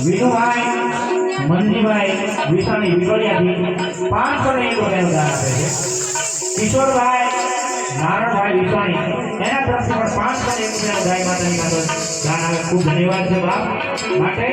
વિનુભાઈ મંજીભાઈ વિસાણી વિગોડિયાથી 501 રૂપિયાનું દાન આપે છે. કિશોરભાઈ નારણભાઈ વિસાણી એના તરફથી પણ 501 રૂપિયાનું ગાય માતાની દાન આવે. ખૂબ ધન્યવાદ છે બાપ. માટે